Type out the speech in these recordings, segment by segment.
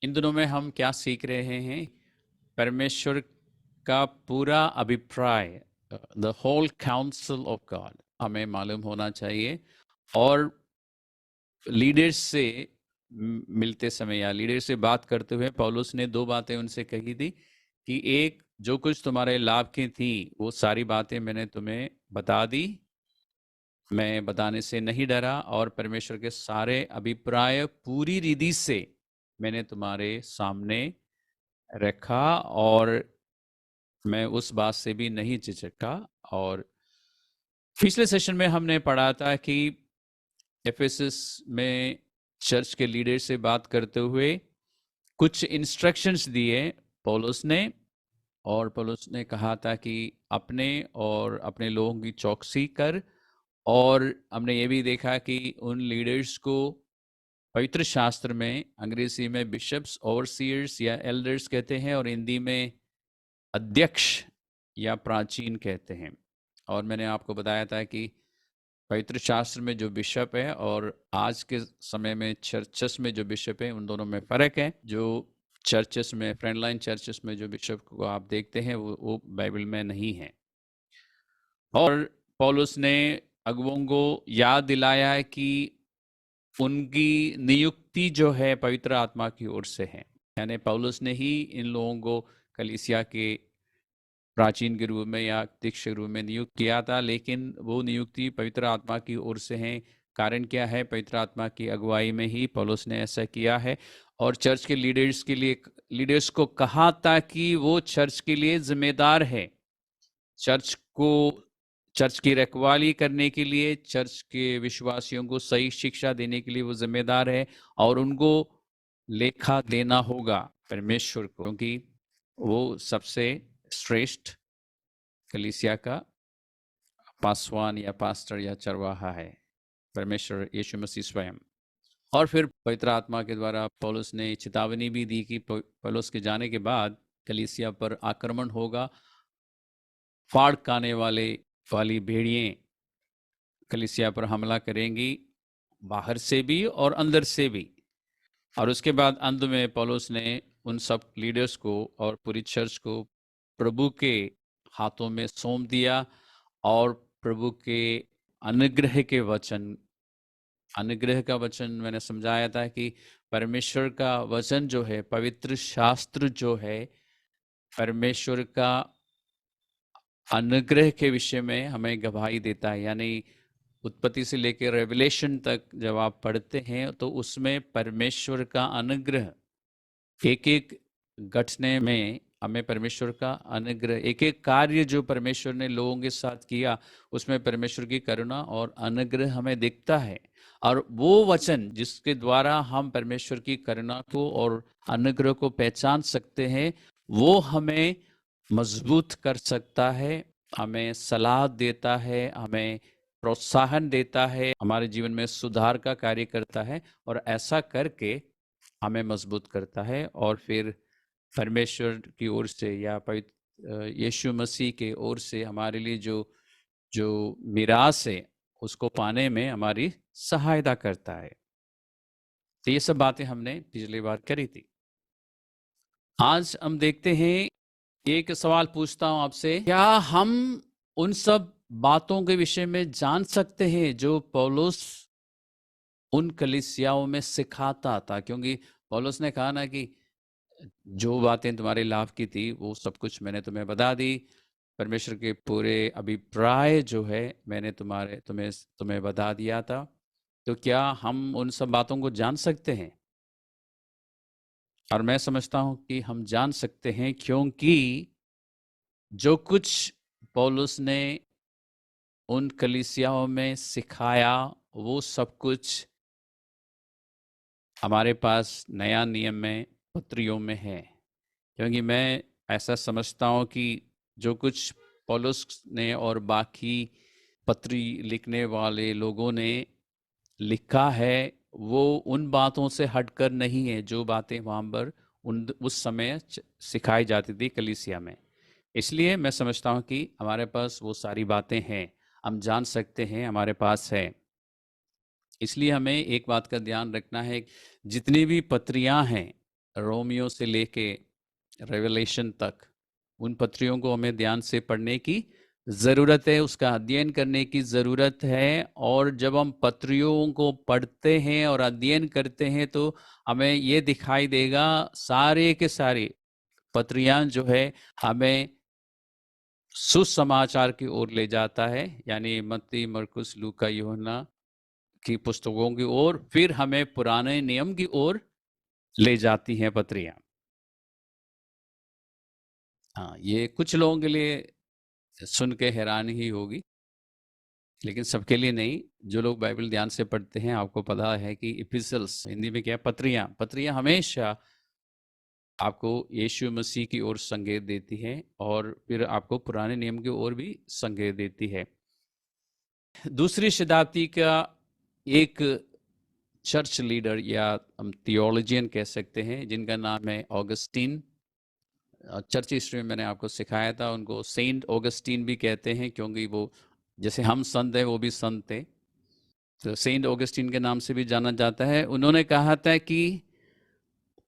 इन दिनों में हम क्या सीख रहे हैं? परमेश्वर का पूरा अभिप्राय, the whole counsel of God हमें मालूम होना चाहिए। और लीडर्स से मिलते समय या लीडर से बात करते हुए पौलुस ने दो बातें उनसे कही थी कि एक, जो कुछ तुम्हारे लाभ की थी वो सारी बातें मैंने तुम्हें बता दी, मैं बताने से नहीं डरा, और परमेश्वर के सारे अभिप्राय पूरी रीति से मैंने तुम्हारे सामने रखा, और मैं उस बात से भी नहीं झिझका। और पिछले सेशन में हमने पढ़ा था कि एफेसस में चर्च के लीडर से बात करते हुए कुछ इंस्ट्रक्शंस दिए पौलुस ने, और पौलुस ने कहा था कि अपने और अपने लोगों की चौकसी कर। और हमने ये भी देखा कि उन लीडर्स को पवित्र शास्त्र में अंग्रेजी में बिशप्स, ओवरसीयर्स या एल्डर्स कहते हैं, और हिंदी में अध्यक्ष या प्राचीन कहते हैं। और मैंने आपको बताया था कि पवित्र शास्त्र में जो बिशप है और आज के समय में चर्चेस में जो बिशप है, उन दोनों में फ़र्क है। जो चर्चेस में, फ्रंटलाइन चर्चेस में जो बिशप को आप देखते हैं वो बाइबल में नहीं है। और पौलुस ने अगुओं को याद दिलाया है कि उनकी नियुक्ति जो है पवित्र आत्मा की ओर से है। यानी पौलुस ने ही इन लोगों को कलीसिया के प्राचीन के रूप में या अध्यक्ष के रूप में नियुक्त किया था, लेकिन वो नियुक्ति पवित्र आत्मा की ओर से है। कारण क्या है? पवित्र आत्मा की अगुवाई में ही पौलुस ने ऐसा किया है। और चर्च के लीडर्स के लिए, लीडर्स को कहा था कि वो चर्च के लिए जिम्मेदार है। चर्च को, चर्च की रखवाली करने के लिए, चर्च के विश्वासियों को सही शिक्षा देने के लिए वो जिम्मेदार है, और उनको लेखा देना होगा परमेश्वर को, क्योंकि वो सबसे श्रेष्ठ कलीसिया का पासवान या पास्टर या चरवाहा है, परमेश्वर यीशु मसीह स्वयं। और फिर पवित्र आत्मा के द्वारा पौलुस ने चेतावनी भी दी कि पौलुस के जाने के बाद कलीसिया पर आक्रमण होगा। फाड़ खाने वाली भेड़ियां कलीसिया पर हमला करेंगी, बाहर से भी और अंदर से भी। और उसके बाद अंत में पौलुस ने उन सब लीडर्स को और पूरी चर्च को प्रभु के हाथों में सौंप दिया, और प्रभु के अनुग्रह के वचन, अनुग्रह का वचन मैंने समझाया था कि परमेश्वर का वचन जो है, पवित्र शास्त्र जो है, परमेश्वर का अनुग्रह के विषय में हमें गवाही देता है। यानी उत्पत्ति से लेकर रेवलेशन तक जब आप पढ़ते हैं तो उसमें परमेश्वर का अनुग्रह, एक एक घटने में हमें परमेश्वर का अनुग्रह, एक एक कार्य जो परमेश्वर ने लोगों के साथ किया उसमें परमेश्वर की करुणा और अनुग्रह हमें दिखता है। और वो वचन जिसके द्वारा हम परमेश्वर की करुणा को और अनुग्रह को पहचान सकते हैं, वो हमें मजबूत कर सकता है, हमें सलाह देता है, हमें प्रोत्साहन देता है, हमारे जीवन में सुधार का कार्य करता है, और ऐसा करके हमें मजबूत करता है। और फिर परमेश्वर की ओर से या पवित्र यीशु मसीह के ओर से हमारे लिए जो जो मिरास है उसको पाने में हमारी सहायता करता है। तो ये सब बातें हमने पिछली बार करी थी। आज हम देखते हैं, एक सवाल पूछता हूं आपसे, क्या हम उन सब बातों के विषय में जान सकते हैं जो पौलुस उन कलीसियाओं में सिखाता था? क्योंकि पौलुस ने कहा ना कि जो बातें तुम्हारे लाभ की थी वो सब कुछ मैंने तुम्हें बता दी, परमेश्वर के पूरे अभिप्राय जो है मैंने तुम्हें तुम्हें बता दिया था। तो क्या हम उन सब बातों को जान सकते हैं? और मैं समझता हूं कि हम जान सकते हैं, क्योंकि जो कुछ पौलुस ने उन कलीसियाओं में सिखाया वो सब कुछ हमारे पास नया नियम में पत्रियों में है। क्योंकि मैं ऐसा समझता हूँ कि जो कुछ पौलुस ने और बाकी पत्री लिखने वाले लोगों ने लिखा है वो उन बातों से हटकर नहीं है जो बातें वहाँ पर उस समय सिखाई जाती थी कलीसिया में। इसलिए मैं समझता हूँ कि हमारे पास वो सारी बातें हैं, हम जान सकते हैं, हमारे पास है। इसलिए हमें एक बात का ध्यान रखना है, जितनी भी पत्रियां हैं रोमियो से लेके रेवलेशन तक उन पत्रियों को हमें ध्यान से पढ़ने की ज़रूरत है, उसका अध्ययन करने की ज़रूरत है। और जब हम पत्रियों को पढ़ते हैं और अध्ययन करते हैं तो हमें ये दिखाई देगा सारे के सारे पत्रियां जो है हमें सुसमाचार की ओर ले जाता है, यानी मत्ती, मरकुस, लूका, यूहन्ना की पुस्तकों की ओर, फिर हमें पुराने नियम की ओर ले जाती हैं पत्रियां। हाँ, ये कुछ लोगों के लिए सुन के हैरानी ही होगी, लेकिन सबके लिए नहीं। जो लोग बाइबल ध्यान से पढ़ते हैं, आपको पता है कि एपिसल्स हिंदी में क्या है, पत्रियां। पत्रियां हमेशा आपको यीशु मसीह की ओर संकेत देती है और फिर आपको पुराने नियम की ओर भी संकेत देती है। दूसरी शताब्दी का एक चर्च लीडर या हम थियोलॉजियन कह सकते हैं, जिनका नाम है ऑगस्टीन। चर्च हिस्ट्री में मैंने आपको सिखाया था, उनको सेंट ऑगस्टीन भी कहते हैं, क्योंकि वो जैसे हम संत हैं वो भी संत थे, तो सेंट ऑगस्टीन के नाम से भी जाना जाता है। उन्होंने कहा था कि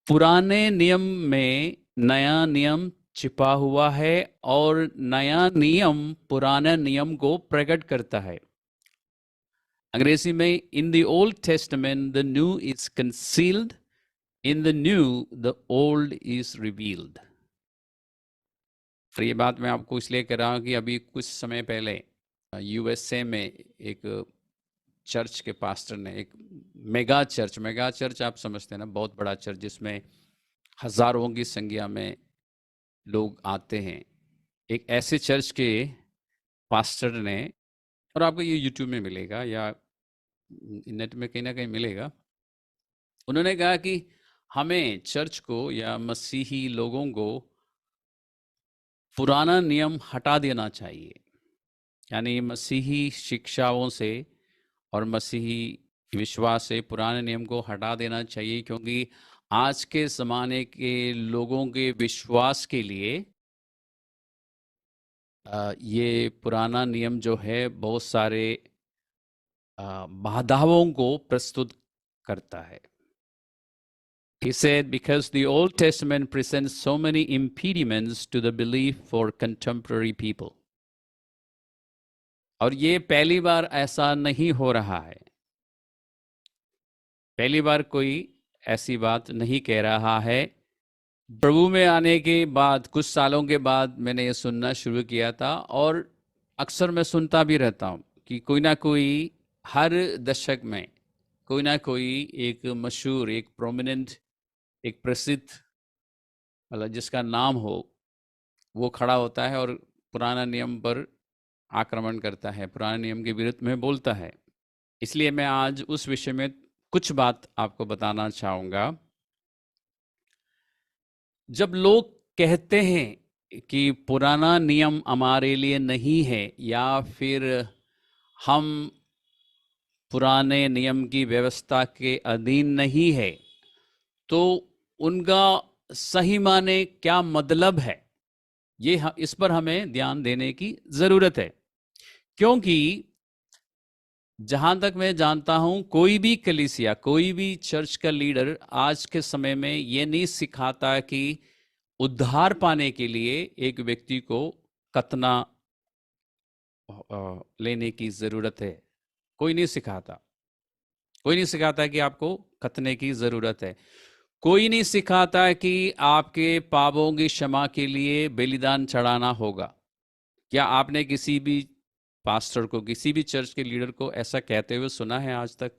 पुराने नियम में नया नियम छिपा हुआ है और नया नियम पुराने नियम को प्रकट करता है। अंग्रेजी में, in the old testament the new is concealed, in the new the old is revealed. और ये बात मैं आपको इसलिए कह रहा हूँ कि अभी कुछ समय पहले यूएसए में एक चर्च के पास्टर ने एक मेगा चर्च आप समझते हैं ना, बहुत बड़ा चर्च जिसमें हजारों की संख्या में लोग आते हैं, एक ऐसे चर्च के पास्टर ने, और आपको ये यूट्यूब में मिलेगा या नेट में कहीं ना कहीं मिलेगा, उन्होंने कहा कि हमें चर्च को या मसीही लोगों को पुराना नियम हटा देना चाहिए, यानी मसीही शिक्षाओं से और मसीही विश्वास से पुराने नियम को हटा देना चाहिए, क्योंकि आज के ज़माने के लोगों के विश्वास के लिए ये पुराना नियम जो है बहुत सारे बाधाओं को प्रस्तुत करता है। He said, because the Old Testament presents so many impediments to the belief for contemporary people. और ये पहली बार ऐसा नहीं हो रहा है, पहली बार कोई ऐसी बात नहीं कह रहा है। प्रभु में आने के बाद कुछ सालों के बाद मैंने ये सुनना शुरू किया था, और अक्सर मैं सुनता भी रहता हूँ कि कोई ना कोई हर दशक में कोई ना कोई एक मशहूर, एक प्रोमिनेंट, एक प्रसिद्ध, मतलब जिसका नाम हो, वो खड़ा होता है और पुराना नियम पर आक्रमण करता है, पुराने नियम के विरुद्ध में बोलता है। इसलिए मैं आज उस विषय में कुछ बात आपको बताना चाहूँगा। जब लोग कहते हैं कि पुराना नियम हमारे लिए नहीं है, या फिर हम पुराने नियम की व्यवस्था के अधीन नहीं है, तो उनका सही माने क्या मतलब है, ये इस पर हमें ध्यान देने की ज़रूरत है। क्योंकि जहां तक मैं जानता हूं, कोई भी कलीसिया, कोई भी चर्च का लीडर आज के समय में ये नहीं सिखाता कि उद्धार पाने के लिए एक व्यक्ति को खतना लेने की ज़रूरत है। कोई नहीं सिखाता, कोई नहीं सिखाता कि आपको खतने की ज़रूरत है। कोई नहीं सिखाता कि आपके पापों की क्षमा के लिए बलिदान चढ़ाना होगा। क्या आपने किसी भी पास्टर को, किसी भी चर्च के लीडर को ऐसा कहते हुए सुना है आज तक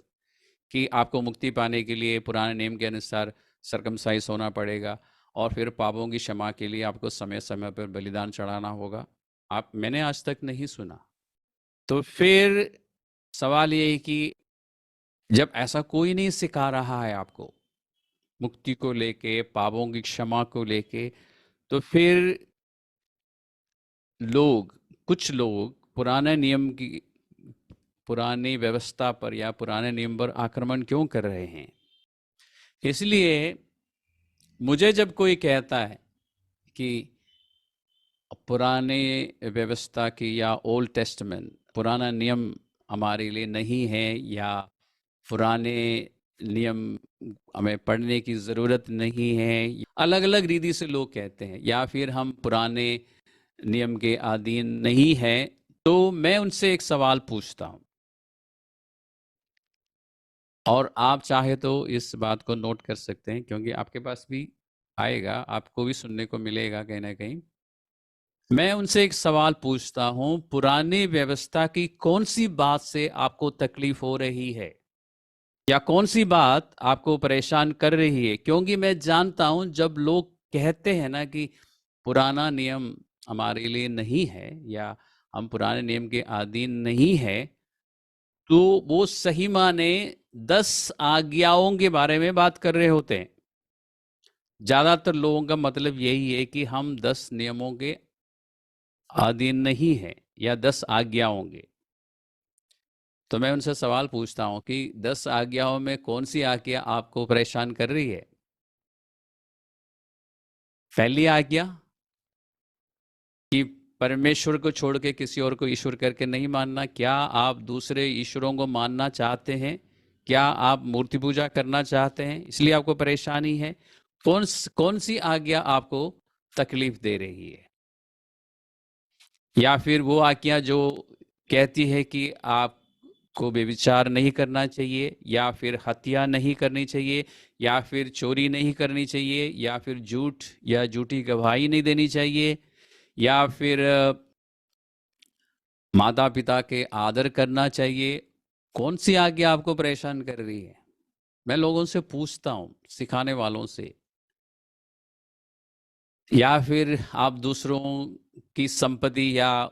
कि आपको मुक्ति पाने के लिए पुराने नियम के अनुसार सरकमसाइज होना पड़ेगा और फिर पापों की क्षमा के लिए आपको समय समय पर बलिदान चढ़ाना होगा? मैंने आज तक नहीं सुना। तो फिर सवाल ये है कि जब ऐसा कोई नहीं सिखा रहा है आपको मुक्ति को लेके, पापों की क्षमा को लेके, तो फिर कुछ लोग पुराने नियम की, पुरानी व्यवस्था पर या पुराने नियम पर आक्रमण क्यों कर रहे हैं? इसलिए मुझे जब कोई कहता है कि पुराने व्यवस्था की या ओल्ड टेस्टामेंट, पुराना नियम हमारे लिए नहीं है, या पुराने नियम हमें पढ़ने की ज़रूरत नहीं है, अलग अलग रीति से लोग कहते हैं, या फिर हम पुराने नियम के अधीन नहीं हैं, तो मैं उनसे एक सवाल पूछता हूँ, और आप चाहे तो इस बात को नोट कर सकते हैं, क्योंकि आपके पास भी आएगा, आपको भी सुनने को मिलेगा कहीं ना कहीं। मैं उनसे एक सवाल पूछता हूँ, पुरानी व्यवस्था की कौन सी बात से आपको तकलीफ हो रही है, या कौन सी बात आपको परेशान कर रही है? क्योंकि मैं जानता हूं जब लोग कहते हैं ना कि पुराना नियम हमारे लिए नहीं है, या हम पुराने नियम के अधीन नहीं है, तो वो सही माने 10 आज्ञाओं के बारे में बात कर रहे होते हैं। ज्यादातर लोगों का मतलब यही है कि हम 10 नियमों के अधीन नहीं है, या 10 आज्ञाओं के। तो मैं उनसे सवाल पूछता हूं कि 10 आज्ञाओं में कौन सी आज्ञा आपको परेशान कर रही है? पहली आज्ञा कि परमेश्वर को छोड़ के किसी और को ईश्वर करके नहीं मानना। क्या आप दूसरे ईश्वरों को मानना चाहते हैं? क्या आप मूर्ति पूजा करना चाहते हैं, इसलिए आपको परेशानी है? कौन सी आज्ञा आपको तकलीफ दे रही है? या फिर वो आज्ञा जो कहती है कि आपको व्यभिचार नहीं करना चाहिए, या फिर हत्या नहीं करनी चाहिए, या फिर चोरी नहीं करनी चाहिए, या फिर झूठ या झूठी गवाही नहीं देनी चाहिए, या फिर माता पिता के आदर करना चाहिए? कौन सी आज्ञा आपको परेशान कर रही है? मैं लोगों से पूछता हूँ, सिखाने वालों से। या फिर आप दूसरों की संपत्ति या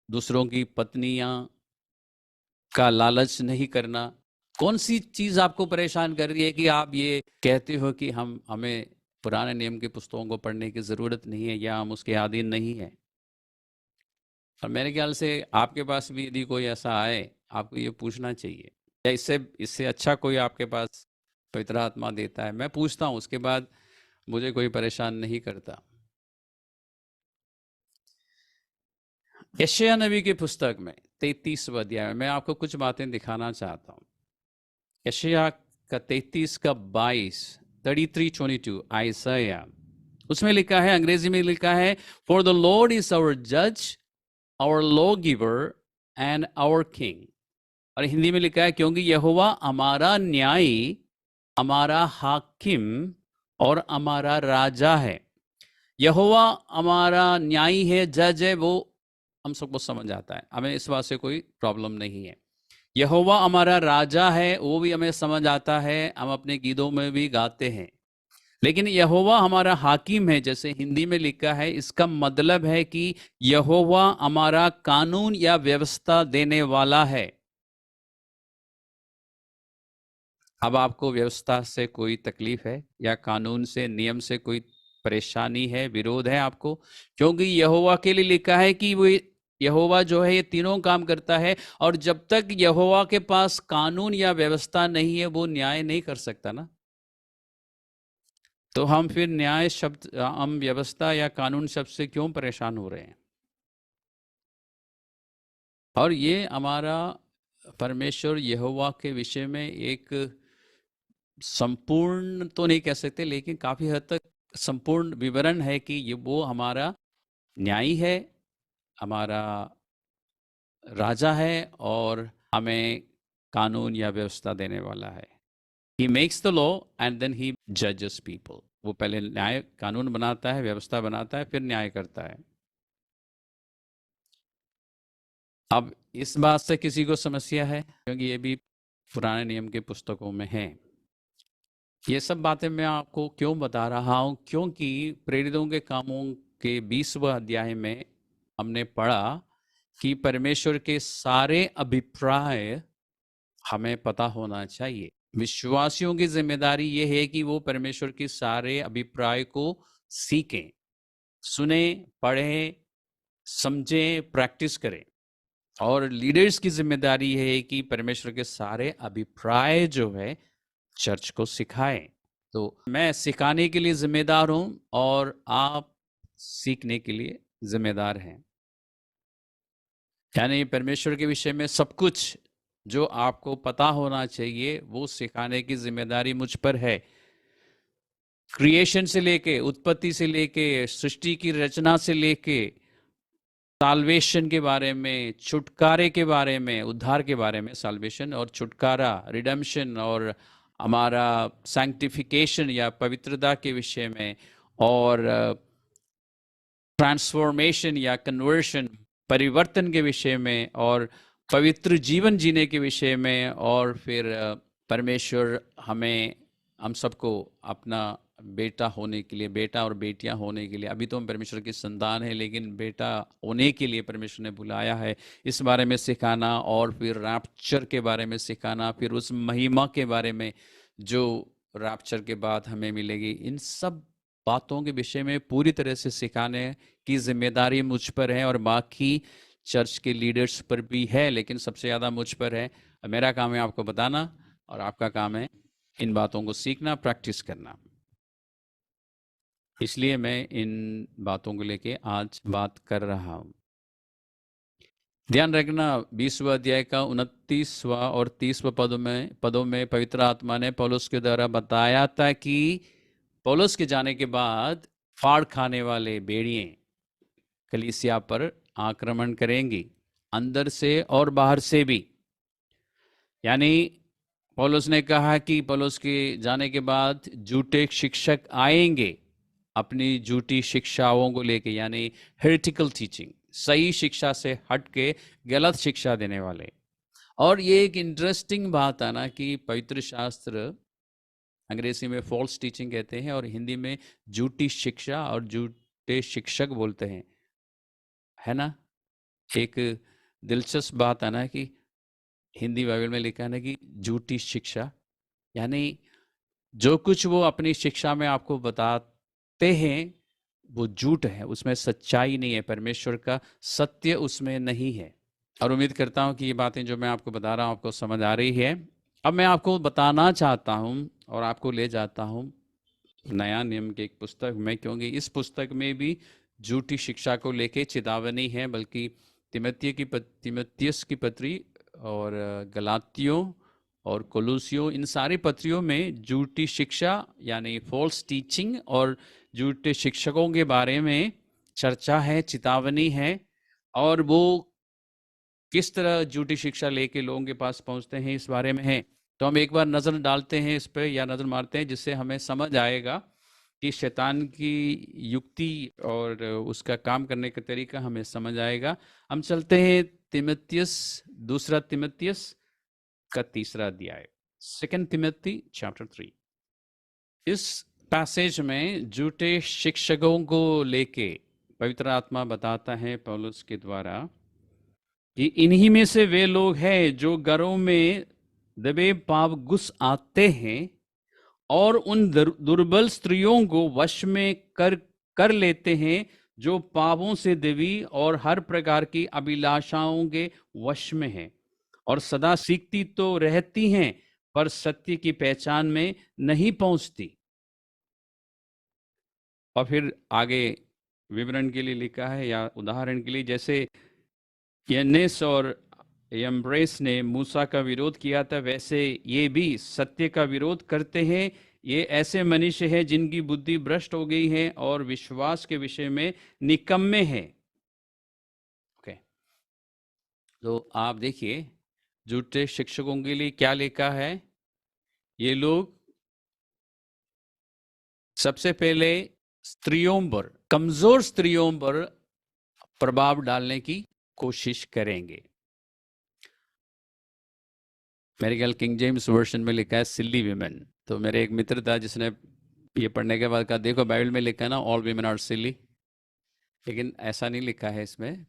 दूसरों की पत्नियां का लालच नहीं करना। कौन सी चीज आपको परेशान कर रही है कि आप ये कहते हो कि हमें पुराने नियम की पुस्तकों को पढ़ने की जरूरत नहीं है, या हम उसके अधीन नहीं है? और मेरे ख्याल से आपके पास भी यदि कोई ऐसा आए, आपको ये पूछना चाहिए, या इससे इससे अच्छा कोई आपके पास पवित्र आत्मा देता है? मैं पूछता हूँ, उसके बाद मुझे कोई परेशान नहीं करता। यशायाह नबी की पुस्तक में 33वां अध्याय में मैं आपको कुछ बातें दिखाना चाहता हूँ। यशायाह का 33 का 22, 33:22 आइसाया, उसमें लिखा है, अंग्रेजी में लिखा है, for the lord is our जज, our law giver and our king. और हिंदी में लिखा है, क्योंकि यहोवा हमारा न्यायी, हमारा हाकिम और हमारा राजा है। यहोवा हमारा न्यायी है, जज है, वो हम सबको समझ आता है, हमें इस बात से कोई प्रॉब्लम नहीं है। यहोवा हमारा राजा है, वो भी हमें समझ आता है, हम अपने गीतों में भी गाते हैं। लेकिन यहोवा हमारा हाकिम है, जैसे हिंदी में लिखा है, इसका मतलब है कि यहोवा हमारा कानून या व्यवस्था देने वाला है। अब आपको व्यवस्था से कोई तकलीफ है, या कानून से, नियम से कोई परेशानी है, विरोध है आपको? क्योंकि यहोवा के लिए लिखा है कि वो यहोवा जो है ये तीनों काम करता है, और जब तक यहोवा के पास कानून या व्यवस्था नहीं है, वो न्याय नहीं कर सकता ना। तो हम फिर न्याय शब्द, हम व्यवस्था या कानून शब्द से क्यों परेशान हो रहे हैं? और ये हमारा परमेश्वर यहोवा के विषय में एक संपूर्ण तो नहीं कह सकते, लेकिन काफी हद तक संपूर्ण विवरण है कि ये वो हमारा न्यायी है, हमारा राजा है, और हमें कानून या व्यवस्था देने वाला है। He makes the law and then he judges people. वो पहले न्याय कानून बनाता है, व्यवस्था बनाता है, फिर न्याय करता है। अब इस बात से किसी को समस्या है? क्योंकि ये भी पुराने नियम के पुस्तकों में है। ये सब बातें मैं आपको क्यों बता रहा हूं? क्योंकि प्रेरितों के कामों के 20वां अध्याय में हमने पढ़ा कि परमेश्वर के सारे अभिप्राय हमें पता होना चाहिए। विश्वासियों की जिम्मेदारी यह है कि वो परमेश्वर के सारे अभिप्राय को सीखें, सुने, पढ़ें, समझें, प्रैक्टिस करें। और लीडर्स की जिम्मेदारी है कि परमेश्वर के सारे अभिप्राय जो है चर्च को सिखाएं। तो मैं सिखाने के लिए जिम्मेदार हूं, और आप सीखने के लिए जिम्मेदार हैं। यानी परमेश्वर के विषय में सब कुछ जो आपको पता होना चाहिए वो सिखाने की जिम्मेदारी मुझ पर है। क्रिएशन से लेके, उत्पत्ति से लेके, सृष्टि की रचना से लेके, साल्वेशन के बारे में, छुटकारे के बारे में, उद्धार के बारे में, साल्वेशन और छुटकारा, रिडेम्पशन, और हमारा सैंक्टिफिकेशन या पवित्रता के विषय में, और ट्रांसफॉर्मेशन या कन्वर्शन, परिवर्तन के विषय में, और पवित्र जीवन जीने के विषय में, और फिर परमेश्वर हमें, हम सबको अपना बेटा होने के लिए, बेटा और बेटियां होने के लिए, अभी तो हम परमेश्वर की संतान है लेकिन बेटा होने के लिए परमेश्वर ने बुलाया है, इस बारे में सिखाना, और फिर रैप्चर के बारे में सिखाना, फिर उस महिमा के बारे में जो रैप्चर के बाद हमें मिलेगी, इन सब बातों के विषय में पूरी तरह से सिखाने की जिम्मेदारी मुझ पर है, और बाकी चर्च के लीडर्स पर भी है, लेकिन सबसे ज़्यादा मुझ पर है। मेरा काम है आपको बताना, और आपका काम है इन बातों को सीखना, प्रैक्टिस करना। इसलिए मैं इन बातों को लेके आज बात कर रहा हूँ। ध्यान रखना, 20वां अध्याय का 29वां और 30वां पदों में पवित्र आत्मा ने पौलुस के द्वारा बताया था कि पौलुस के जाने के बाद फाड़ खाने वाले भेड़िए कलीसिया पर आक्रमण करेंगी, अंदर से और बाहर से भी। यानी पौलुस ने कहा कि पौलुस के जाने के बाद झूठे शिक्षक आएंगे अपनी झूठी शिक्षाओं को लेके, यानी हेरेटिकल टीचिंग, सही शिक्षा से हट के गलत शिक्षा देने वाले। और ये एक इंटरेस्टिंग बात है ना कि पवित्र शास्त्र, अंग्रेजी में फॉल्स टीचिंग कहते हैं और हिंदी में झूठी शिक्षा और झूठे शिक्षक बोलते हैं, है ना। एक दिलचस्प बात है ना कि हिंदी बाइबल में लिखा है ना कि झूठी शिक्षा, यानी जो कुछ वो अपनी शिक्षा में आपको बताते हैं वो झूठ है, उसमें सच्चाई नहीं है, परमेश्वर का सत्य उसमें नहीं है। और उम्मीद करता हूँ कि ये बातें जो मैं आपको बता रहा हूँ आपको समझ आ रही है। अब मैं आपको बताना चाहता हूँ और आपको ले जाता हूँ नया नियम की एक पुस्तक में, क्योंकि इस पुस्तक में भी झूठी शिक्षा को लेके चेतावनी है, बल्कि तिमोथियस की पत्री और गलातियों और कोलोसियों, इन सारी पत्रियों में झूठी शिक्षा यानी फॉल्स टीचिंग और झूठे शिक्षकों के बारे में चर्चा है, चेतावनी है, और वो किस तरह झूठी शिक्षा लेके लोगों के पास पहुंचते हैं इस बारे में है। तो हम एक बार नज़र डालते हैं इस पे, या नज़र मारते हैं, जिससे हमें समझ आएगा कि शैतान की युक्ति और उसका काम करने का तरीका हमें समझ आएगा। हम चलते हैं दूसरा तिमोथियस का 3रा अध्याय, 2 तिमोथी चैप्टर 3। इस पैसेज में झूठे शिक्षकों को लेके पवित्र आत्मा बताता है पौलुस के द्वारा कि इन्हीं में से वे लोग हैं जो घरों में दबे पाप घुस आते हैं और उन दुर्बल स्त्रियों को वश में कर लेते हैं, जो पापों से दबी और हर प्रकार की अभिलाषाओं के वश में है, और सदा सीखती तो रहती हैं पर सत्य की पहचान में नहीं पहुंचती। और फिर आगे विवरण के लिए लिखा है, या उदाहरण के लिए, जैसे यन्नेस और यम्ब्रेस ने मूसा का विरोध किया था, वैसे ये भी सत्य का विरोध करते हैं। ये ऐसे मनुष्य हैं जिनकी बुद्धि भ्रष्ट हो गई है और विश्वास के विषय में निकम्मे हैं। ओके, तो आप देखिए झूठे शिक्षकों के लिए क्या लिखा है। ये लोग सबसे पहले स्त्रियों पर, कमजोर स्त्रियों पर प्रभाव डालने की कोशिश करेंगे। मेरे ख्याल किंग जेम्स वर्जन में लिखा है सिली वीमेन। तो मेरे एक मित्र था जिसने ये पढ़ने के बाद कहा, देखो बाइबल में लिखा है ना ऑल वीमेन आर सिली, लेकिन ऐसा नहीं लिखा है इसमें।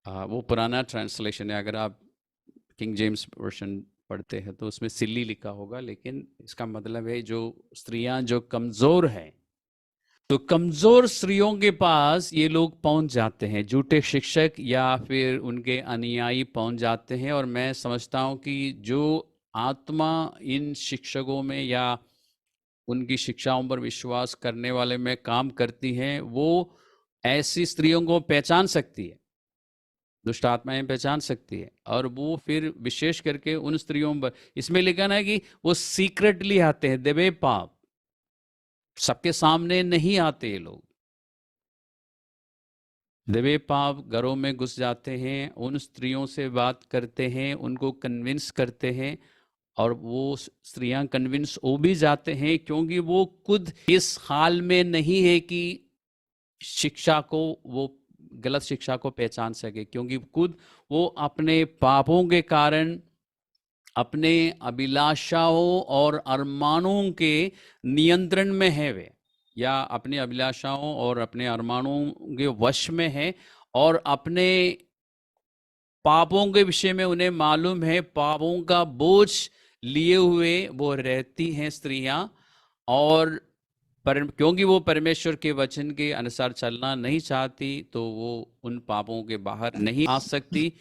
वो पुराना ट्रांसलेशन है, अगर आप किंग जेम्स वर्जन पढ़ते हैं तो उसमें सिली लिखा होगा, लेकिन इसका मतलब है जो स्त्रियां जो कमजोर हैं, तो कमजोर स्त्रियों के पास ये लोग पहुंच जाते हैं, झूठे शिक्षक या फिर उनके अनुयायी पहुंच जाते हैं। और मैं समझता हूं कि जो आत्मा इन शिक्षकों में या उनकी शिक्षाओं पर विश्वास करने वाले में काम करती हैं, वो ऐसी स्त्रियों को पहचान सकती है। दुष्ट आत्माएं पहचान सकती है। और वो फिर विशेष करके उन स्त्रियों पर, इसमें लिखा ना कि वो सीक्रेटली आते हैं, देवे पाप, सबके सामने नहीं आते ये लोग। देवे पाप घरों में घुस जाते हैं, उन स्त्रियों से बात करते हैं, उनको कन्विंस करते हैं, और वो स्त्रियां कन्विंस हो भी जाते हैं, क्योंकि वो खुद इस हाल में नहीं है कि शिक्षा को, वो गलत शिक्षा को पहचान सके, क्योंकि खुद वो अपने पापों के कारण अपने अभिलाषाओं और अरमानों के नियंत्रण में है वे, या अपने अभिलाषाओं और अपने अरमानों के वश में है, और अपने पापों के विषय में उन्हें मालूम है, पापों का बोझ लिए हुए वो रहती हैं स्त्रियां। और क्योंकि वो परमेश्वर के वचन के अनुसार चलना नहीं चाहती, तो वो उन पापों के बाहर नहीं आ सकती।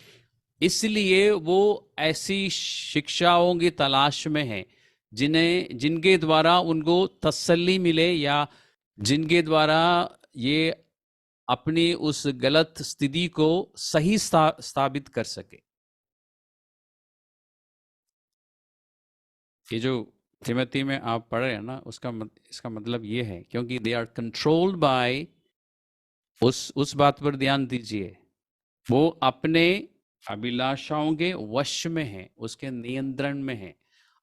इसलिए वो ऐसी शिक्षाओं की तलाश में है जिनके द्वारा उनको तसल्ली मिले, या जिनके द्वारा ये अपनी उस गलत स्थिति को सही स्थापित कर सके। ये जो तिमोथी में आप पढ़ रहे हैं ना, इसका मतलब ये है, क्योंकि दे आर कंट्रोल्ड बाय, उस बात पर ध्यान दीजिए, वो अपने अभिलाषाओं के वश में है, उसके नियंत्रण में है।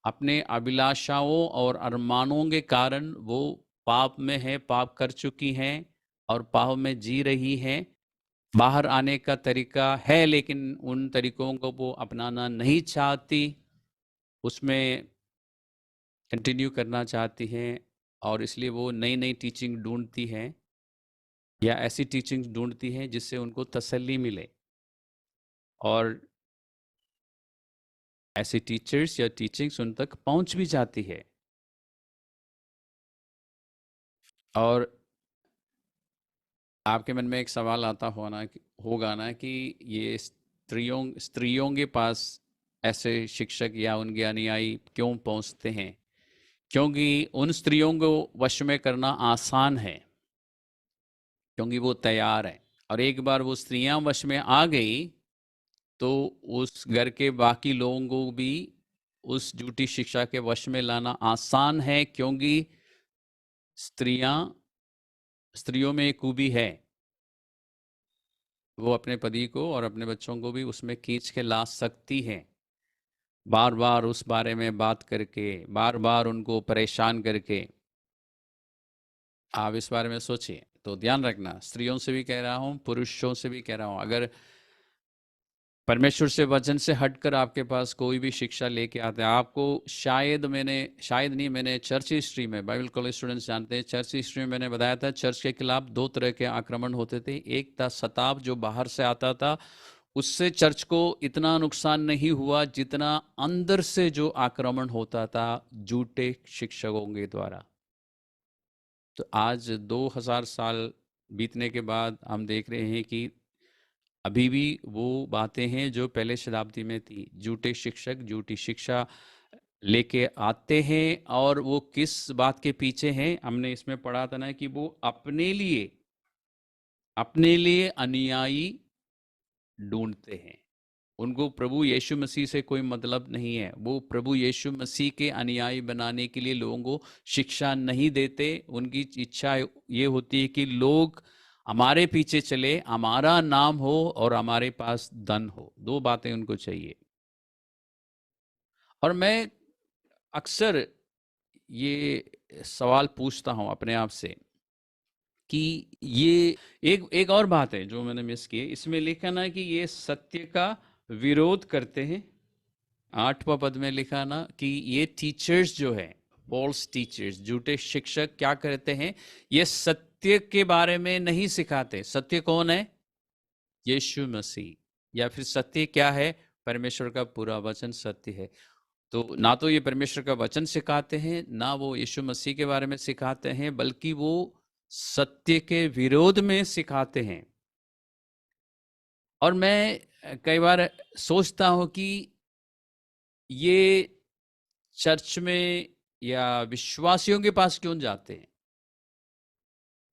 अपने अभिलाषाओं और अरमानों के कारण वो पाप में है, पाप कर चुकी हैं और पाप में जी रही हैं। बाहर आने का तरीका है, लेकिन उन तरीकों को वो अपनाना नहीं चाहती, उसमें कंटिन्यू करना चाहती हैं, और इसलिए वो नई नई टीचिंग ढूंढती हैं, या ऐसी टीचिंग ढूंढती हैं जिससे उनको तसल्ली मिले। और ऐसे टीचर्स या टीचिंग्स उन तक पहुंच भी जाती है। और आपके मन में एक सवाल आता होगा ना कि ये स्त्रियों के पास ऐसे शिक्षक या उनके अनुयायी क्यों पहुंचते हैं? क्योंकि उन स्त्रियों को वश में करना आसान है, क्योंकि वो तैयार है। और एक बार वो स्त्रियां वश में आ गई, तो उस घर के बाकी लोगों को भी उस झूठी शिक्षा के वश में लाना आसान है, क्योंकि स्त्रियों में एक खूबी है, वो अपने पति को और अपने बच्चों को भी उसमें खींच के ला सकती है, बार बार उस बारे में बात करके, बार बार उनको परेशान करके। आप इस बारे में सोचिए। तो ध्यान रखना, स्त्रियों से भी कह रहा हूं, पुरुषों से भी कह रहा हूं, अगर परमेश्वर से वचन से हटकर आपके पास कोई भी शिक्षा लेके आता है, आपको शायद नहीं, मैंने चर्च हिस्ट्री में, बाइबल कॉलेज स्टूडेंट्स जानते हैं, चर्च हिस्ट्री में मैंने बताया था, चर्च के खिलाफ दो तरह के आक्रमण होते थे। एक था सताव, जो बाहर से आता था, उससे चर्च को इतना नुकसान नहीं हुआ जितना अंदर से जो आक्रमण होता था झूठे शिक्षकों के द्वारा। तो आज 2000 साल बीतने के बाद हम देख रहे हैं कि अभी भी वो बातें हैं जो पहले शताब्दी में थी। झूठे शिक्षक झूठी शिक्षा लेके आते हैं, और वो किस बात के पीछे हैं? हमने इसमें पढ़ा था ना कि वो अपने लिए अनुयायी ढूंढते हैं। उनको प्रभु यीशु मसीह से कोई मतलब नहीं है। वो प्रभु यीशु मसीह के अनुयायी बनाने के लिए लोगों को शिक्षा नहीं देते। उनकी इच्छा ये होती है कि लोग हमारे पीछे चले, हमारा नाम हो और हमारे पास धन हो। दो बातें उनको चाहिए। और मैं अक्सर ये सवाल पूछता हूं अपने आप से कि ये एक एक और बात है जो मैंने मिस की है। इसमें लिखा ना कि ये सत्य का विरोध करते हैं। 8वां पद में लिखा ना कि ये टीचर्स जो है, फॉल्स टीचर्स, झूठे शिक्षक क्या करते हैं? ये सत्य के बारे में नहीं सिखाते। सत्य कौन है? यीशु मसीह। या फिर सत्य क्या है? परमेश्वर का पूरा वचन सत्य है। तो ना तो ये परमेश्वर का वचन सिखाते हैं, ना वो यीशु मसीह के बारे में सिखाते हैं, बल्कि वो सत्य के विरोध में सिखाते हैं। और मैं कई बार सोचता हूं कि ये चर्च में या विश्वासियों के पास क्यों जाते हैं?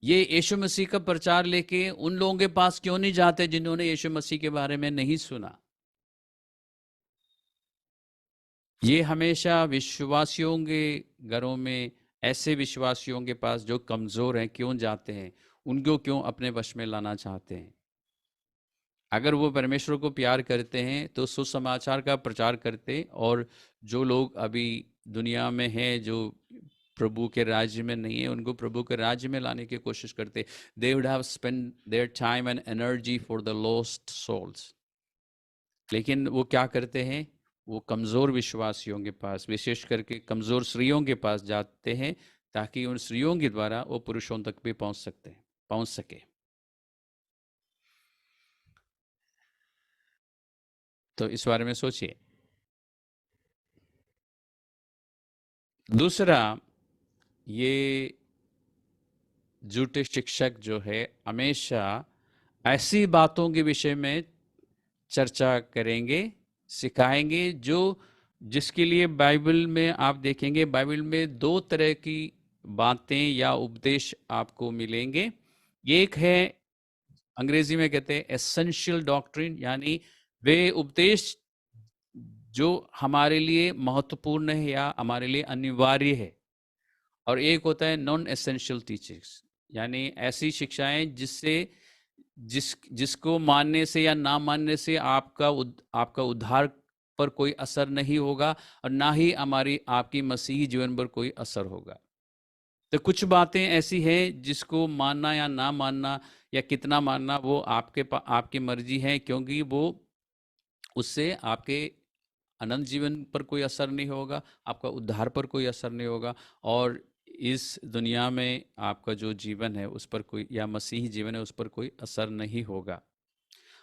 ये यीशु मसीह का प्रचार लेके उन लोगों के पास क्यों नहीं जाते जिन्होंने यीशु मसीह के बारे में नहीं सुना? ये हमेशा विश्वासियों के घरों में, ऐसे विश्वासियों के पास जो कमजोर हैं, क्यों जाते हैं? उनको क्यों अपने वश में लाना चाहते हैं? अगर वो परमेश्वर को प्यार करते हैं तो सुसमाचार का प्रचार करते, और जो लोग अभी दुनिया में हैं, जो प्रभु के राज्य में नहीं है, उनको प्रभु के राज्य में लाने की कोशिश करते। They would have spend their time and energy for the lost souls. लेकिन वो क्या करते हैं? वो कमज़ोर विश्वासियों के पास, विशेष करके कमज़ोर स्त्रियों के पास जाते हैं, ताकि उन स्त्रियों के द्वारा वो पुरुषों तक भी पहुंच सके। तो इस बारे में सोचिए। दूसरा, ये झूठे शिक्षक जो है हमेशा ऐसी बातों के विषय में चर्चा करेंगे, सिखाएंगे, जो जिसके लिए बाइबल में आप देखेंगे, बाइबल में दो तरह की बातें या उपदेश आपको मिलेंगे। एक है, अंग्रेजी में कहते हैं एसेंशियल डॉक्ट्रिन, यानी वे उपदेश जो हमारे लिए महत्वपूर्ण है या हमारे लिए अनिवार्य है। और एक होता है नॉन एसेंशियल टीचिंग्स, यानी ऐसी शिक्षाएं जिसको मानने से या ना मानने से आपका उद्धार पर कोई असर नहीं होगा, और ना ही आपकी मसीही जीवन पर कोई असर होगा। तो कुछ बातें ऐसी हैं जिसको मानना या ना मानना या कितना मानना, वो आपकी मर्जी है, क्योंकि वो उससे आपके अनंत जीवन पर कोई असर नहीं होगा, आपका उद्धार पर कोई असर नहीं होगा, और इस दुनिया में आपका जो जीवन है उस पर कोई, या मसीही जीवन है, उस पर कोई असर नहीं होगा।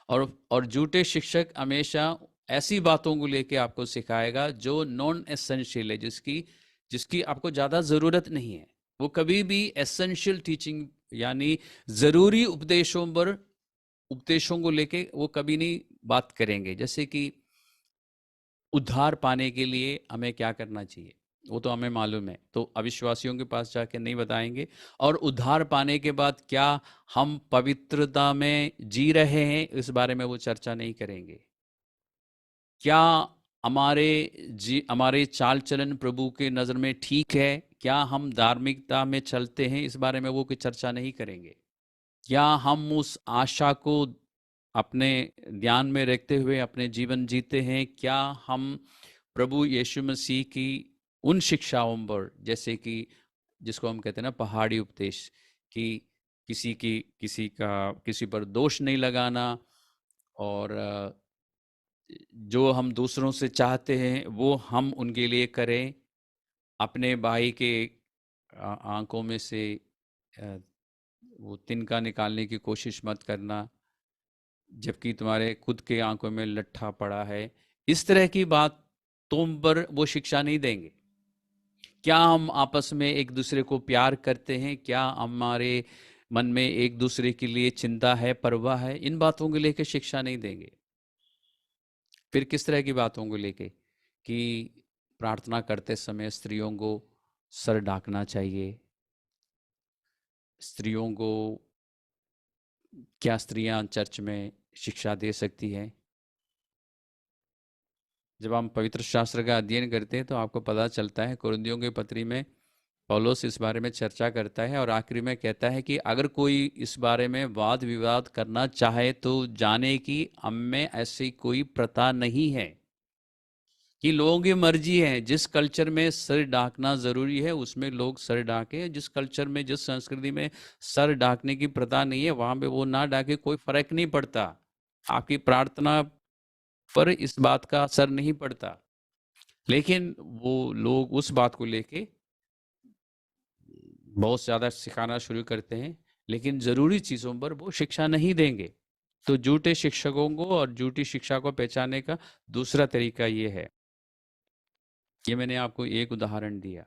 और झूठे शिक्षक हमेशा ऐसी बातों को लेके आपको सिखाएगा जो नॉन एसेंशियल है, जिसकी जिसकी आपको ज़्यादा ज़रूरत नहीं है। वो कभी भी एसेंशियल टीचिंग, यानी ज़रूरी उपदेशों को लेके वो कभी नहीं बात करेंगे। जैसे कि उद्धार पाने के लिए हमें क्या करना चाहिए, वो तो हमें मालूम है, तो अविश्वासियों के पास जाके नहीं बताएंगे। और उद्धार पाने के बाद क्या हम पवित्रता में जी रहे हैं, इस बारे में वो चर्चा नहीं करेंगे। क्या हमारे चाल चलन प्रभु के नज़र में ठीक है, क्या हम धार्मिकता में चलते हैं, इस बारे में वो कोई चर्चा नहीं करेंगे। क्या हम उस आशा को अपने ध्यान में रखते हुए अपने जीवन जीते हैं? क्या हम प्रभु यीशु मसीह की उन शिक्षाओं पर, जैसे कि जिसको हम कहते हैं ना पहाड़ी उपदेश, कि किसी पर दोष नहीं लगाना, और जो हम दूसरों से चाहते हैं वो हम उनके लिए करें, अपने भाई के आंखों में से अ, वो तिनका निकालने की कोशिश मत करना, जबकि तुम्हारे खुद के आंखों में लट्ठा पड़ा है। इस तरह की बात तुम पर वो शिक्षा नहीं देंगे। क्या हम आपस में एक दूसरे को प्यार करते हैं? क्या हमारे मन में एक दूसरे के लिए चिंता है, परवाह है? इन बातों को लेकर शिक्षा नहीं देंगे। फिर किस तरह की बातों को लेके, कि प्रार्थना करते समय स्त्रियों को सर ढाकना चाहिए। स्त्रियों को, क्या स्त्रियां चर्च में शिक्षा दे सकती हैं? जब हम पवित्र शास्त्र का अध्ययन करते हैं तो आपको पता चलता है, कुरिन्थियों के पत्री में पौलुस इस बारे में चर्चा करता है, और आखिरी में कहता है कि अगर कोई इस बारे में वाद विवाद करना चाहे तो जाने कि हम में ऐसी कोई प्रथा नहीं है, कि लोगों की मर्जी है। जिस कल्चर में सर ढाकना जरूरी है उसमें लोग सर ढाके, जिस कल्चर में, जिस संस्कृति में सर ढाकने की प्रथा नहीं है वहां पे वो ना ढाके, कोई फर्क नहीं पड़ता। आपकी प्रार्थना पर इस बात का असर नहीं पड़ता। लेकिन वो लोग उस बात को लेके बहुत ज़्यादा सिखाना शुरू करते हैं, लेकिन ज़रूरी चीज़ों पर वो शिक्षा नहीं देंगे। तो झूठे शिक्षकों को और झूठी शिक्षा को पहचानने का दूसरा तरीका ये है। ये मैंने आपको एक उदाहरण दिया।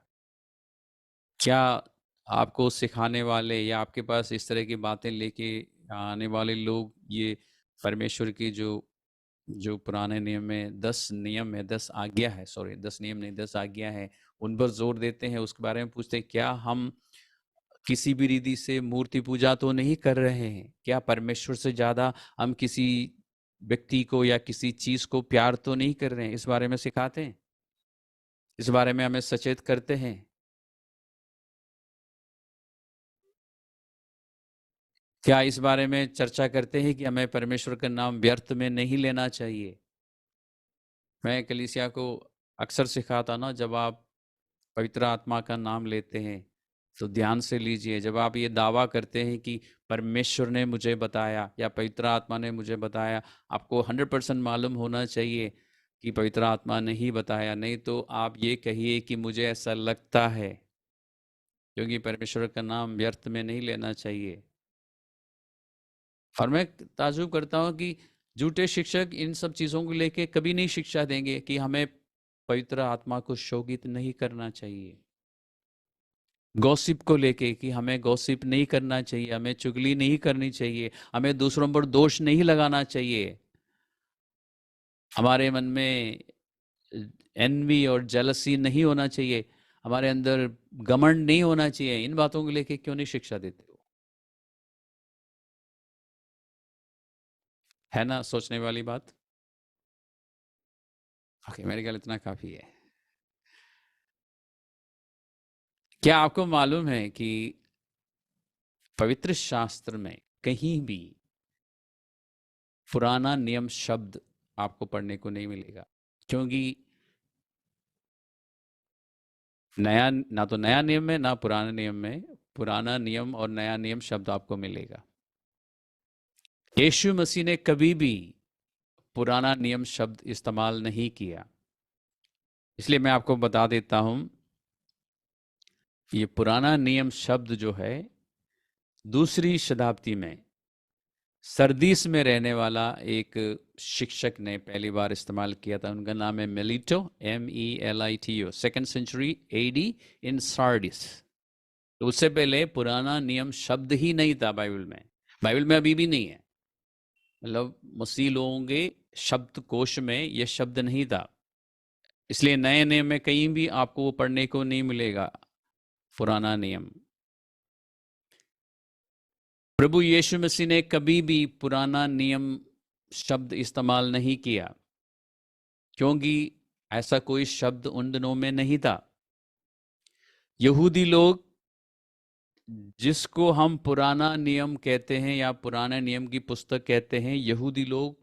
क्या आपको सिखाने वाले या आपके पास इस तरह की बातें लेके आने वाले लोग, ये परमेश्वर की जो जो पुराने नियम में 10 आज्ञा है, सॉरी 10 नियम नहीं 10 आज्ञा है, उन पर जोर देते हैं, उसके बारे में पूछते हैं, किसी भी रीति से मूर्ति पूजा तो नहीं कर रहे हैं। क्या परमेश्वर से ज़्यादा हम किसी व्यक्ति को या किसी चीज़ को प्यार तो नहीं कर रहे हैं? इस बारे में सिखाते हैं, इस बारे में हमें सचेत करते हैं। क्या इस बारे में चर्चा करते हैं कि हमें परमेश्वर का नाम व्यर्थ में नहीं लेना चाहिए? मैं कलीसिया को अक्सर सिखाता ना, जब आप पवित्र आत्मा का नाम लेते हैं तो ध्यान से लीजिए। जब आप ये दावा करते हैं कि परमेश्वर ने मुझे बताया या पवित्र आत्मा ने मुझे बताया, आपको 100% मालूम होना चाहिए कि पवित्र आत्मा ने ही बताया। नहीं तो आप ये कहिए कि मुझे ऐसा लगता है, क्योंकि परमेश्वर का नाम व्यर्थ में नहीं लेना चाहिए। और मैं ताज्जुब करता हूँ कि झूठे शिक्षक इन सब चीज़ों को लेके कभी नहीं शिक्षा देंगे कि हमें पवित्र आत्मा को शोकित नहीं करना चाहिए। गॉसिप को लेके कि हमें गॉसिप नहीं करना चाहिए, हमें चुगली नहीं करनी चाहिए, हमें दूसरों पर दोष नहीं लगाना चाहिए, हमारे मन में एनवी और जेलसी नहीं होना चाहिए, हमारे अंदर घमंड नहीं होना चाहिए। इन बातों को लेके क्यों नहीं शिक्षा देते हो? है ना सोचने वाली बात। ओके, मेरे ख्याल इतना काफी है। क्या आपको मालूम है कि पवित्र शास्त्र में कहीं भी पुराना नियम शब्द आपको पढ़ने को नहीं मिलेगा? क्योंकि नया, ना तो नया नियम में ना पुराने नियम में पुराना नियम और नया नियम शब्द आपको मिलेगा। यीशु मसीह ने कभी भी पुराना नियम शब्द इस्तेमाल नहीं किया। इसलिए मैं आपको बता देता हूं, ये पुराना नियम शब्द जो है दूसरी शताब्दी में सरदीस में रहने वाला एक शिक्षक ने पहली बार इस्तेमाल किया था। उनका नाम है मेलिटो, MELITO, 2nd सेंचुरी AD इन सार्डिस। तो उससे पहले पुराना नियम शब्द ही नहीं था बाइबल में। बाइबल में अभी भी नहीं है, मतलब मसीह लोगों के शब्द कोश में यह शब्द नहीं था। इसलिए नए नियम में कहीं भी आपको वो पढ़ने को नहीं मिलेगा पुराना नियम। प्रभु यीशु मसीह ने कभी भी पुराना नियम शब्द इस्तेमाल नहीं किया, क्योंकि ऐसा कोई शब्द उन दिनों में नहीं था। यहूदी लोग, जिसको हम पुराना नियम कहते हैं या पुराने नियम की पुस्तक कहते हैं, यहूदी लोग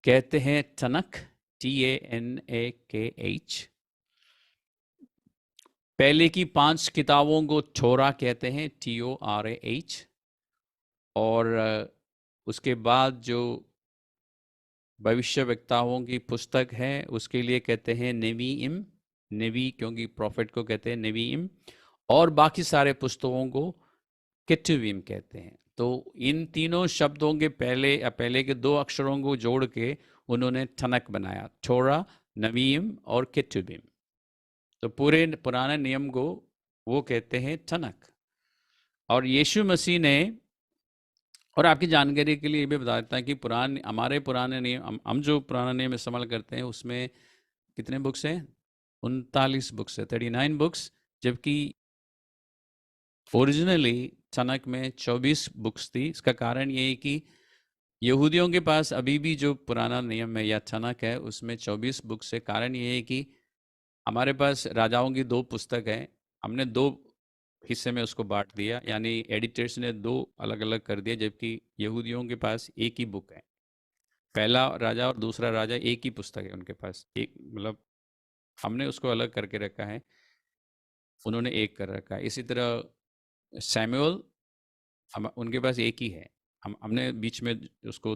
कहते हैं तनख, TANAKH। पहले की 5 किताबों को थोरा कहते हैं, TORAH। और उसके बाद जो भविष्यवक्ताओं की पुस्तक है उसके लिए कहते हैं नेवीइम, नेवी क्योंकि प्रॉफिट को कहते हैं नेवीइम। और बाकी सारे पुस्तकों को केटुविम कहते हैं। तो इन तीनों शब्दों के पहले के 2 अक्षरों को जोड़ के उन्होंने ठनक बनाया, थोरा, नवीम और केटुविम। तो पूरे पुराने नियम को वो कहते हैं ठनक। और यीशु मसीह ने, और आपकी जानकारी के लिए ये भी बता देता है कि हमारे पुराने नियम, हम जो पुराना नियम इस्तेमाल करते हैं उसमें कितने बुक्स हैं? 39 बुक्स है, 39 बुक्स। जबकि ओरिजिनली ठनक में 24 बुक्स थी। इसका कारण ये है कि यहूदियों के पास अभी भी जो पुराना नियम है या ठनक है उसमें 24 बुक्स है। कारण ये है कि हमारे पास राजाओं की 2 पुस्तक है, हमने 2 हिस्से में उसको बांट दिया, यानी एडिटर्स ने 2 अलग अलग कर दिया, जबकि यहूदियों के पास एक ही बुक है। पहला राजा और दूसरा राजा एक ही पुस्तक है उनके पास, एक, मतलब हमने उसको अलग करके रखा है, उन्होंने एक कर रखा है। इसी तरह सैमुअल, हम उनके पास एक ही है, हमने बीच में उसको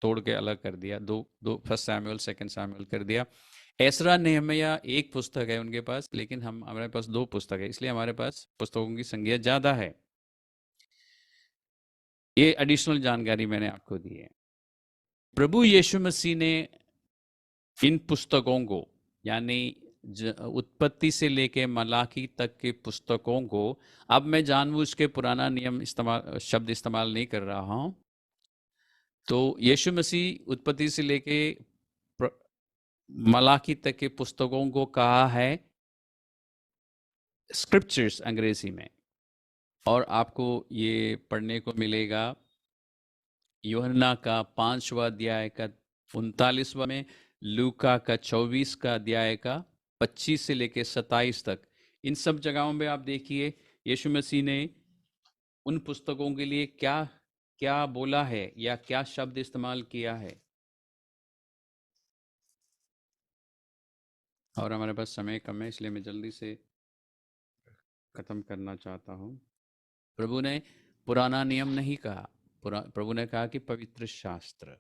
तोड़ के अलग कर दिया, दो दो, फर्स्ट सैमुअल सेकंड सैमुअल कर दिया। एसरा नेहमिया एक पुस्तक है उनके पास, लेकिन हमारे पास 2 पुस्तक है, इसलिए हमारे पास पुस्तकों की संख्या ज़्यादा है। ये एडिशनल जानकारी मैंने आपको दी है। प्रभु यीशु मसीह ने इन पुस्तकों को, यानी उत्पत्ति से लेके मलाकी तक की पुस्तकों को, अब मैं जानबूझ के पुराना नियम शब्द इस्तेमाल नहीं कर रहा हूं। तो यीशु मसीह उत्पत्ति से लेके मलाकी तक के पुस्तकों को कहा है स्क्रिप्चर्स अंग्रेजी में। और आपको ये पढ़ने को मिलेगा यूहन्ना का 5वां अध्याय का 39वां में, लूका का 24 का अध्याय का 25 से लेकर 27 तक। इन सब जगहों में आप देखिए यीशु मसीह ने उन पुस्तकों के लिए क्या क्या बोला है या क्या शब्द इस्तेमाल किया है। और हमारे पास समय कम है, इसलिए मैं जल्दी से खत्म करना चाहता हूँ। प्रभु ने पुराना नियम नहीं कहा, प्रभु ने कहा कि पवित्र शास्त्र।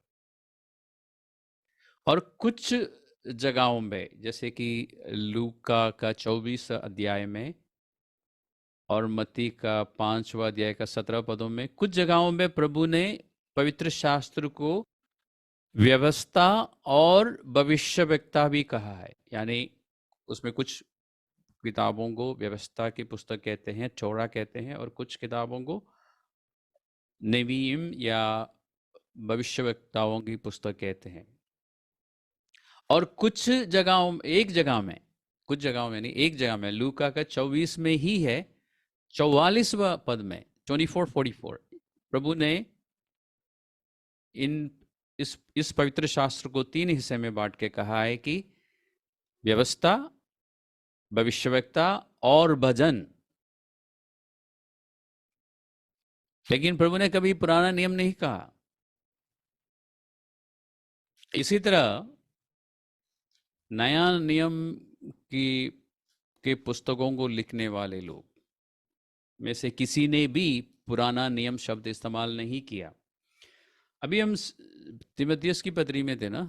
और कुछ जगहों में जैसे कि लूका का 24 अध्याय में और मत्ती का 5वां अध्याय का 17 पदों में, कुछ जगहों में प्रभु ने पवित्र शास्त्र को व्यवस्था और भविष्यवक्ता भी कहा है। यानी उसमें कुछ किताबों को व्यवस्था की पुस्तक कहते हैं, टोरा कहते हैं, और कुछ किताबों को नेवीम या भविष्यवक्ताओं की पुस्तक कहते हैं। और कुछ जगहों, एक जगह में, कुछ जगहों में नहीं, एक जगह में लूका का 24 में ही है 44वां पद में 24:44 प्रभु ने इस पवित्र शास्त्र को 3 हिस्से में बांट के कहा है कि व्यवस्था, भविष्यवक्ता और भजन। लेकिन प्रभु ने कभी पुराना नियम नहीं कहा। इसी तरह नया नियम के पुस्तकों को लिखने वाले लोग में से किसी ने भी पुराना नियम शब्द इस्तेमाल नहीं किया। अभी हम तिमोथियस की पत्री में थे ना,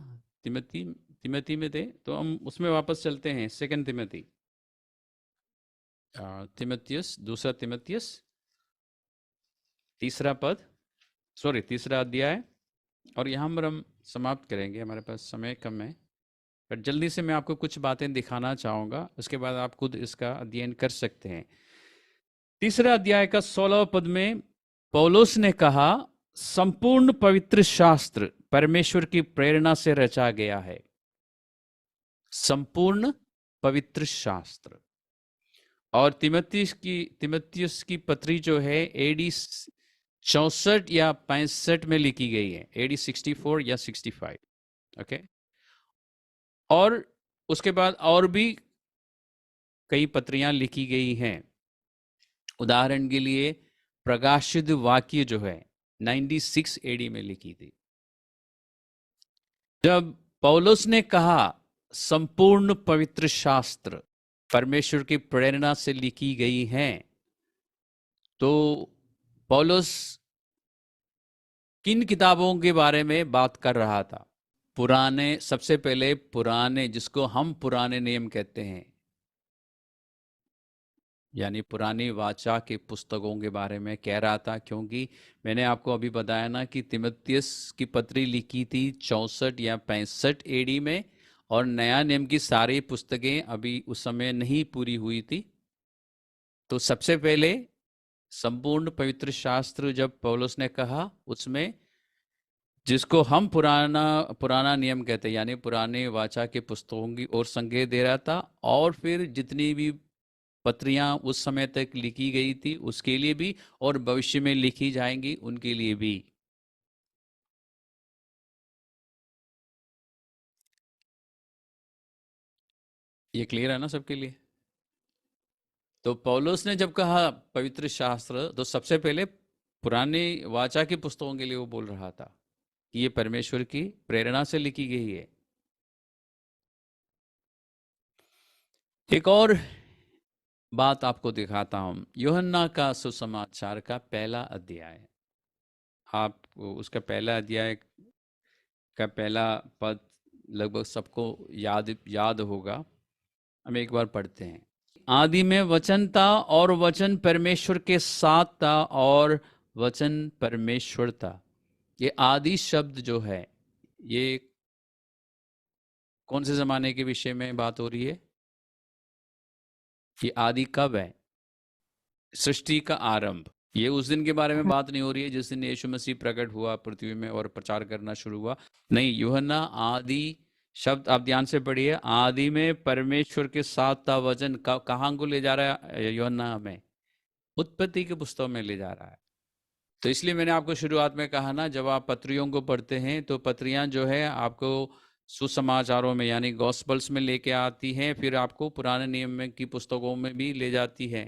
तिमोथी में थे, तो हम उसमें वापस चलते हैं। 2 तिमोथी, तिमोथियस, दूसरा तिमोथियस, तीसरा अध्याय, और यहाँ पर हम समाप्त करेंगे, हमारे पास समय कम है, पर जल्दी से मैं आपको कुछ बातें दिखाना चाहूँगा, उसके बाद आप खुद इसका अध्ययन कर सकते हैं। तीसरा अध्याय का 16 पद में पौलुस ने कहा, संपूर्ण पवित्र शास्त्र परमेश्वर की प्रेरणा से रचा गया है। संपूर्ण पवित्र शास्त्र। और तिमोथियस की पत्री जो है एडी 64 या 65 में लिखी गई है, एडी 64 या 65। ओके। और उसके बाद और भी कई पत्रियां लिखी गई हैं। उदाहरण के लिए प्रकाशित वाक्य जो है 96 एडी में लिखी थी। जब पौलुस ने कहा संपूर्ण पवित्र शास्त्र परमेश्वर की प्रेरणा से लिखी गई हैं, तो पौलुस किन किताबों के बारे में बात कर रहा था? पुराने, सबसे पहले पुराने, जिसको हम पुराने नियम कहते हैं, यानी पुरानी वाचा की पुस्तकों के बारे में कह रहा था। क्योंकि मैंने आपको अभी बताया ना कि तिमोथियस की पत्री लिखी थी 64 या 65 एडी में, और नया नियम की सारी पुस्तकें अभी उस समय नहीं पूरी हुई थी। तो सबसे पहले संपूर्ण पवित्र शास्त्र जब पौलुस ने कहा, उसमें जिसको हम पुराना नियम कहते हैं, यानी पुराने वाचा के पुस्तकों की ओर संकेत दे रहा था। और फिर जितनी भी पत्रियां उस समय तक लिखी गई थी उसके लिए भी, और भविष्य में लिखी जाएंगी उनके लिए भी। ये क्लियर है ना सबके लिए? तो पौलुस ने जब कहा पवित्र शास्त्र, तो सबसे पहले पुराने वाचा की पुस्तकों के लिए वो बोल रहा था कि ये परमेश्वर की प्रेरणा से लिखी गई है। एक और बात आपको दिखाता हूं, यूहन्ना का सुसमाचार का पहला अध्याय। आप उसका पहला अध्याय का पहला पद लगभग सबको याद होगा। हम एक बार पढ़ते हैं। आदि में वचन था और वचन परमेश्वर के साथ था और वचन परमेश्वर था। ये आदि शब्द जो है, ये कौन से जमाने के विषय में बात हो रही है? ये आदि कब है? सृष्टि का आरंभ। ये उस दिन के बारे में बात नहीं हो रही है जिस दिन यीशु मसीह प्रकट हुआ पृथ्वी में और प्रचार करना शुरू हुआ। नहीं, यूहन्ना आदि शब्द आप ध्यान से पढ़िए। आदि में परमेश्वर के साथ था वचन, कहाँ को ले जा रहा है यूहन्ना हमें? उत्पत्ति के पुस्तक में ले जा रहा है। तो इसलिए मैंने आपको शुरुआत में कहा ना, जब आप पत्रियों को पढ़ते हैं तो पत्रियां जो है आपको सुसमाचारों में यानी गॉस्पल्स में लेके आती हैं, फिर आपको पुराने नियम में की पुस्तकों में भी ले जाती है।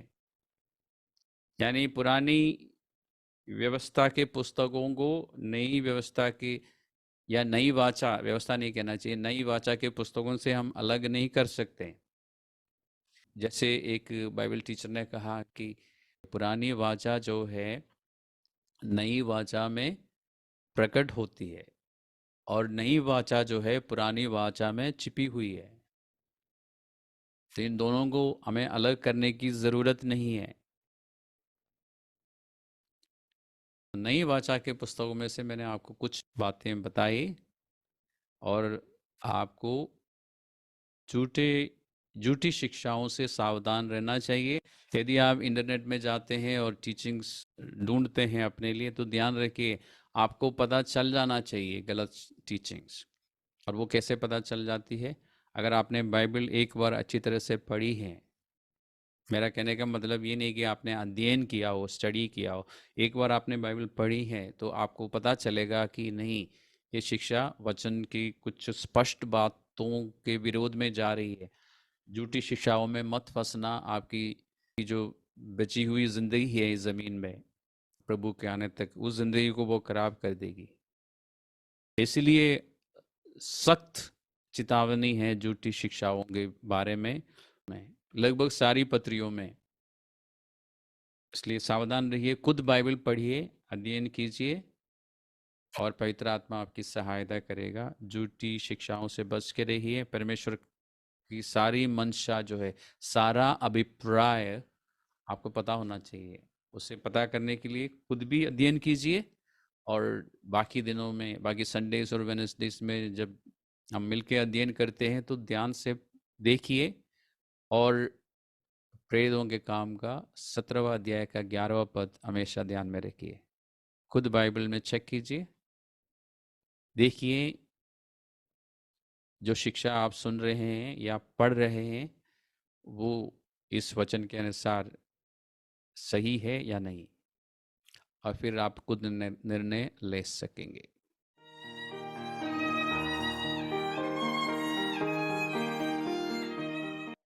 यानी पुरानी व्यवस्था के पुस्तकों को नई व्यवस्था की या नई वाचा, व्यवस्था नहीं कहना चाहिए, नई वाचा के पुस्तकों से हम अलग नहीं कर सकते। जैसे एक बाइबल टीचर ने कहा कि पुरानी वाचा जो है नई वाचा में प्रकट होती है और नई वाचा जो है पुरानी वाचा में छिपी हुई है। तो इन दोनों को हमें अलग करने की ज़रूरत नहीं है। नई वाचा के पुस्तकों में से मैंने आपको कुछ बातें बताई और आपको झूठी शिक्षाओं से सावधान रहना चाहिए। यदि आप इंटरनेट में जाते हैं और टीचिंग्स ढूंढते हैं अपने लिए तो ध्यान रखिए, आपको पता चल जाना चाहिए गलत टीचिंग्स। और वो कैसे पता चल जाती है? अगर आपने बाइबल एक बार अच्छी तरह से पढ़ी है। मेरा कहने का मतलब ये नहीं कि आपने अध्ययन किया हो, स्टडी किया हो। एक बार आपने बाइबल पढ़ी है तो आपको पता चलेगा कि नहीं, ये शिक्षा वचन की कुछ स्पष्ट बातों के विरोध में जा रही है। झूठी शिक्षाओं में मत फंसना, आपकी जो बची हुई ज़िंदगी है इस ज़मीन में प्रभु के आने तक, उस ज़िंदगी को वो खराब कर देगी। इसलिए सख्त चेतावनी है झूठी शिक्षाओं के बारे में लगभग सारी पत्रियों में। इसलिए सावधान रहिए, खुद बाइबल पढ़िए, अध्ययन कीजिए और पवित्र आत्मा आपकी सहायता करेगा। झूठी शिक्षाओं से बच के रहिए। परमेश्वर की सारी मंशा जो है, सारा अभिप्राय आपको पता होना चाहिए। उसे पता करने के लिए खुद भी अध्ययन कीजिए और बाकी दिनों में, बाकी संडेज और वेडनेसडेज में जब हम मिलकर अध्ययन करते हैं तो ध्यान से देखिए और प्रेरितों के काम का 17वां अध्याय का 11वां पद हमेशा ध्यान में रखिए। खुद बाइबल में चेक कीजिए, देखिए जो शिक्षा आप सुन रहे हैं या पढ़ रहे हैं वो इस वचन के अनुसार सही है या नहीं, और फिर आप खुद निर्णय ले सकेंगे।